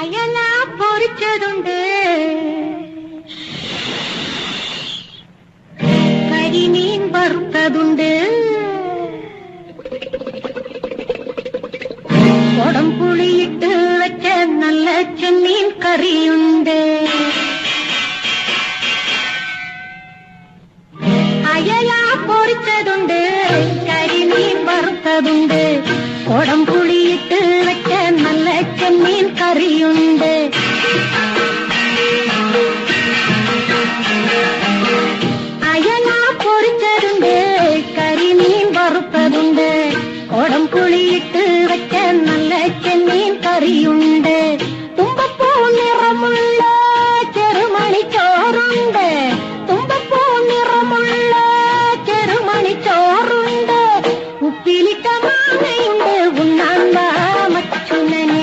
അയല പൊരിച്ചതുണ്ട്, കരിമീൻ വറുത്തതുണ്ട്, കൊടംപുളിയിട്ട് വെച്ച നല്ല ചെമ്മീൻ കറിയുണ്ട്. അയല പൊരിച്ചതുണ്ട്, കരിമീൻ വറുത്തതുണ്ട്, കൊടംപുളിയിട്ട് വെച്ച നല്ല ചെമ്മീൻ കറിയുണ്ട്. അയല പൊരിച്ചതുണ്ട്, കരിമീൻ വറുത്തതുണ്ട്, കൊടംപുളിയിട്ട് വെച്ച നല്ല ചെമ്മീൻ കറിയുണ്ട്.